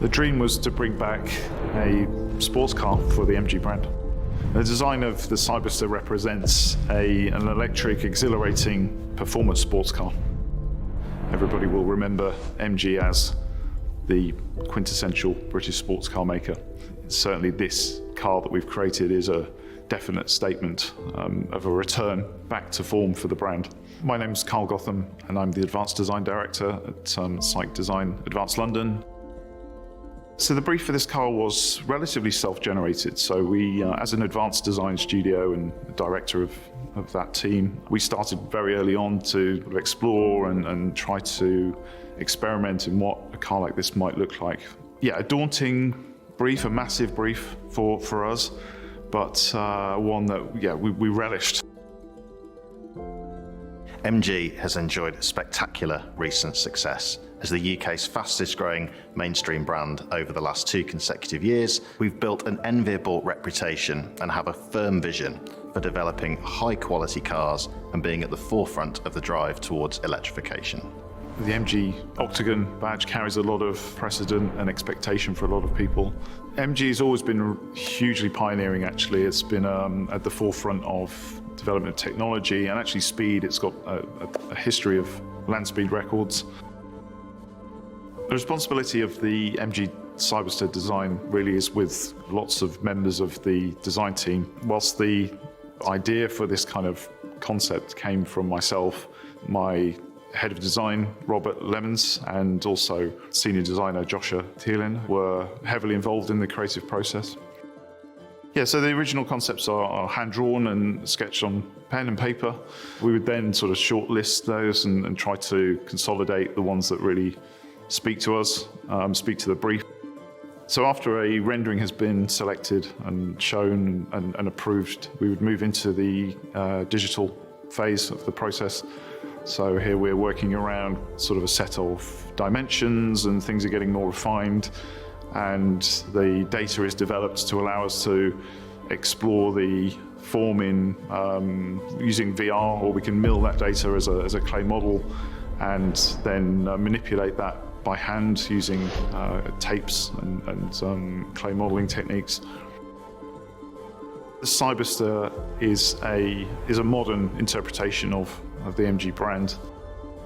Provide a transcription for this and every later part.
The dream was to bring back a sports car for the MG brand. The design of the Cyberster represents an electric, exhilarating performance sports car. Everybody will remember MG as the quintessential British sports car maker. Certainly this car that we've created is a definite statement of a return back to form for the brand. My name is Carl Gotham and I'm the Advanced Design Director at Psych Design Advanced London. So the brief for this car was relatively self-generated. So we, as an advanced design studio and director of that team, we started very early on to explore and try to experiment in what a car like this might look like. Yeah, a daunting brief, a massive brief for us, but one that, we relished. MG has enjoyed spectacular recent success. As the UK's fastest growing mainstream brand over the last 2 consecutive years, we've built an enviable reputation and have a firm vision for developing high quality cars and being at the forefront of the drive towards electrification. The MG Octagon badge carries a lot of precedent and expectation for a lot of people. MG has always been hugely pioneering, actually. It's been at the forefront of development of technology and actually speed. It's got a history of land speed records. The responsibility of the MG Cyberster design really is with lots of members of the design team. Whilst the idea for this kind of concept came from myself, my head of design, Robert Lemons, and also senior designer Joshua Thielen were heavily involved in the creative process. Yeah, so the original concepts are hand-drawn and sketched on pen and paper. We would then sort of shortlist those and try to consolidate the ones that really speak to us, speak to the brief. So after a rendering has been selected and shown and approved, we would move into the digital phase of the process. So here we're working around sort of a set of dimensions and things are getting more refined, and the data is developed to allow us to explore the form in using VR, or we can mill that data as a clay model and then manipulate that by hand using tapes and clay modeling techniques. The Cyberster is a modern interpretation of the MG brand.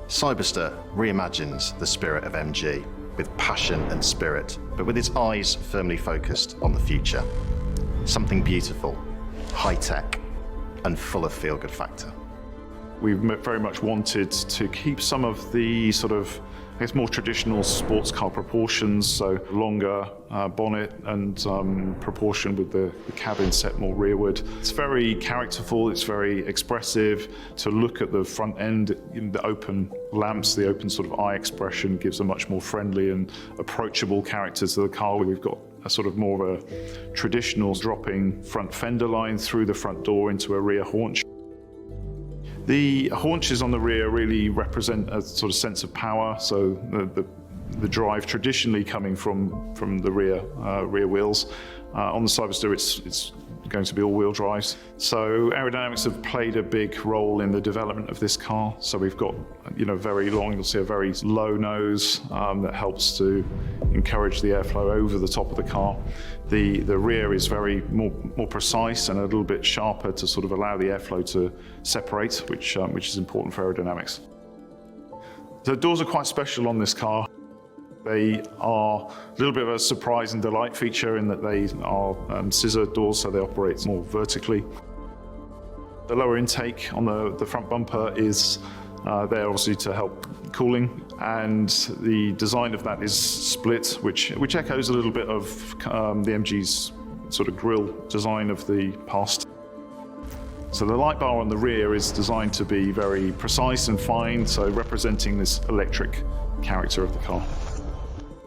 Cyberster reimagines the spirit of MG with passion and spirit, but with its eyes firmly focused on the future. Something beautiful, high-tech, and full of feel-good factor. We very much wanted to keep some of the sort of, I guess, more traditional sports car proportions, so longer bonnet and proportion with the cabin set more rearward. It's very characterful, it's very expressive. To look at the front end, the open lamps, the open sort of eye expression gives a much more friendly and approachable character to the car. We've got a sort of more of a traditional dropping front fender line through the front door into a rear haunch. The haunches on the rear really represent a sort of sense of power. So the drive traditionally coming from the rear wheels. On the Cyberster, it's going to be all-wheel drives. So aerodynamics have played a big role in the development of this car. So we've got, very long, you'll see a very low nose that helps to encourage the airflow over the top of the car. The rear is very more precise and a little bit sharper to sort of allow the airflow to separate, which is important for aerodynamics. The doors are quite special on this car. They are a little bit of a surprise and delight feature in that they are scissor doors, so they operate more vertically. The lower intake on the front bumper is there obviously to help cooling, and the design of that is split, which echoes a little bit of the MG's sort of grille design of the past. So the light bar on the rear is designed to be very precise and fine, so representing this electric character of the car.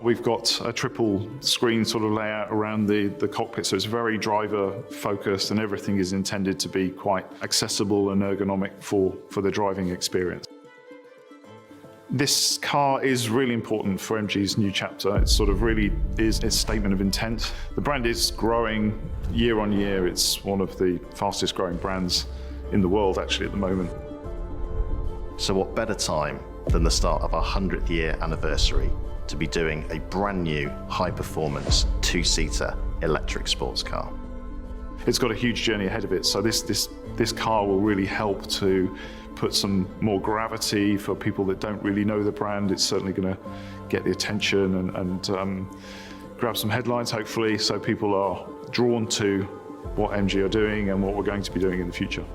We've got a triple screen sort of layout around the cockpit, so it's very driver focused and everything is intended to be quite accessible and ergonomic for the driving experience. This car is really important for MG's new chapter. It sort of really is a statement of intent. The brand is growing year on year. It's one of the fastest growing brands in the world actually at the moment. So what better time than the start of our 100th year anniversary to be doing a brand new high-performance two-seater electric sports car. It's got a huge journey ahead of it, so this car will really help to put some more gravity for people that don't really know the brand. It's certainly going to get the attention and grab some headlines, hopefully, so people are drawn to what MG are doing and what we're going to be doing in the future.